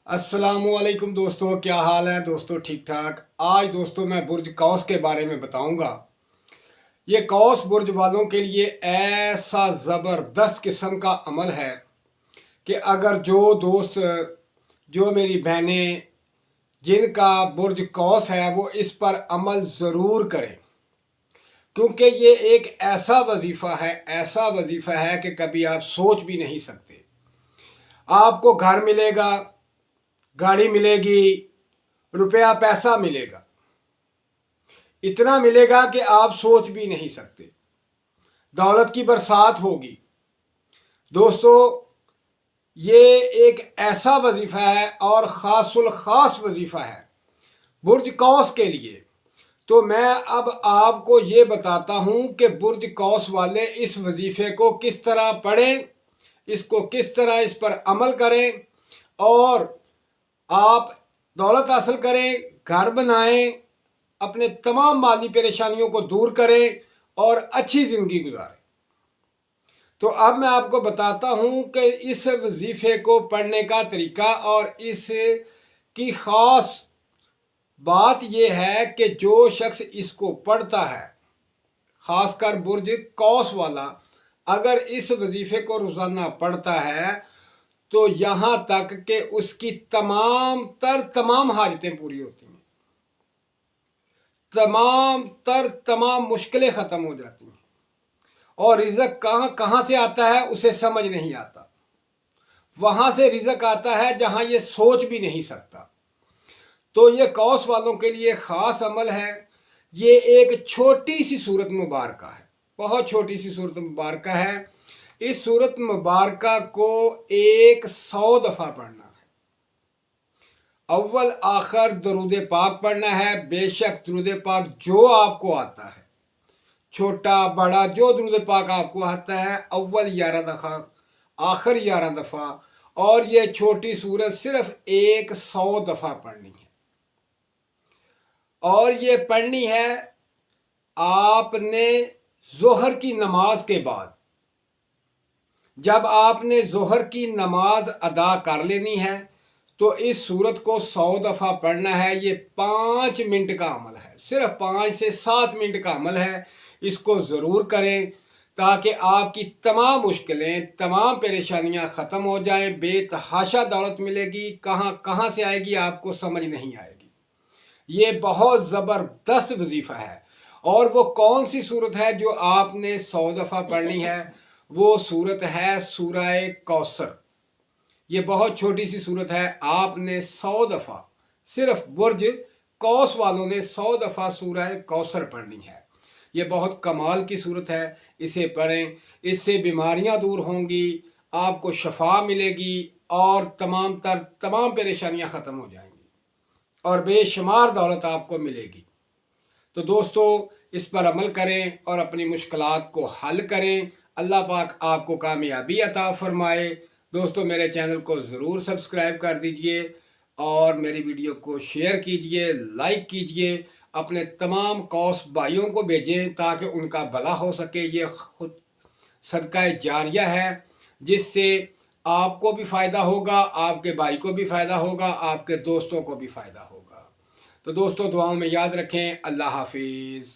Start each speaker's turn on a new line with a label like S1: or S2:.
S1: अस्सलाम वालेकुम दोस्तों, क्या हाल है दोस्तों? ठीक ठाक। आज दोस्तों मैं बुर्ज कौस के बारे में बताऊंगा। ये कौस बुर्ज वालों के लिए ऐसा ज़बरदस्त किस्म का अमल है कि अगर जो दोस्त, जो मेरी बहनें जिनका बुर्ज कौस है वो इस पर अमल ज़रूर करें, क्योंकि ये एक ऐसा वजीफ़ा है कि कभी आप सोच भी नहीं सकते। आपको घर मिलेगा, गाड़ी मिलेगी, रुपया पैसा मिलेगा, इतना मिलेगा कि आप सोच भी नहीं सकते। दौलत की बरसात होगी। दोस्तों, ये एक ऐसा वजीफ़ा है और ख़ासुल ख़ास वजीफ़ा है बुर्ज कौस के लिए। तो मैं अब आपको ये बताता हूँ कि बुर्ज कौस वाले इस वजीफ़े को किस तरह पढ़ें, इसको किस तरह इस पर अमल करें और आप दौलत हासिल करें, घर बनाएं, अपने तमाम माली परेशानियों को दूर करें और अच्छी ज़िंदगी गुजारें। तो अब मैं आपको बताता हूं कि इस वजीफ़े को पढ़ने का तरीका, और इस की ख़ास बात यह है कि जो शख्स इसको पढ़ता है, ख़ासकर बुर्ज कौस वाला, अगर इस वजीफ़े को रोज़ाना पढ़ता है तो यहाँ तक कि उसकी तमाम हाजतें पूरी होती हैं, तमाम मुश्किलें ख़त्म हो जाती हैं, और रिज़्क कहाँ से आता है उसे समझ नहीं आता। वहाँ से रिज़्क आता है जहाँ ये सोच भी नहीं सकता। तो ये कौस वालों के लिए ख़ास अमल है। ये एक छोटी सी सूरत मुबारक है, बहुत छोटी सी सूरत मुबारक है। इस सूरत मुबारक को 100 दफ़ा पढ़ना है। अव्वल आखिर दरूद पाक पढ़ना है। बेशक दरूद पाक जो आपको आता है, छोटा बड़ा जो दरूद पाक आपको आता है, अव्वल 11 दफ़ा, आखिर 11 दफ़ा, और ये छोटी सूरत सिर्फ 100 दफ़ा पढ़नी है। और ये पढ़नी है आपने ज़ोहर की नमाज के बाद। जब आपने ज़ोहर की नमाज अदा कर लेनी है तो इस सूरत को 100 दफ़ा पढ़ना है। ये 5 मिनट का अमल है, सिर्फ 5 से 7 मिनट का अमल है। इसको ज़रूर करें ताकि आपकी तमाम मुश्किलें, तमाम परेशानियां ख़त्म हो जाएं। बेतहाशा दौलत मिलेगी, कहाँ से आएगी आपको समझ नहीं आएगी। ये बहुत ज़बरदस्त वजीफ़ा है। और वो कौन सी सूरत है जो आपने 100 दफ़ा पढ़नी है? वो सूरत है सूरह कौसर। ये बहुत छोटी सी सूरत है। आपने 100 दफ़ा, सिर्फ बुर्ज कौस वालों ने 100 दफ़ा सूरह कौसर पढ़नी है। ये बहुत कमाल की सूरत है, इसे पढ़ें। इससे बीमारियां दूर होंगी, आपको शफा मिलेगी और तमाम परेशानियां ख़त्म हो जाएंगी और बेशुमार दौलत आपको मिलेगी। तो दोस्तों, इस पर अमल करें और अपनी मुश्किलात को हल करें। अल्लाह पाक आपको कामयाबी अता फरमाए। दोस्तों, मेरे चैनल को ज़रूर सब्सक्राइब कर दीजिए और मेरी वीडियो को शेयर कीजिए, लाइक कीजिए, अपने तमाम कौस भाइयों को भेजें ताकि उनका भला हो सके। ये खुद सदका जारिया है जिससे आपको भी फ़ायदा होगा, आपके भाई को भी फ़ायदा होगा, आपके दोस्तों को भी फ़ायदा होगा। तो दोस्तों, दुआओं में याद रखें। अल्लाह हाफिज़।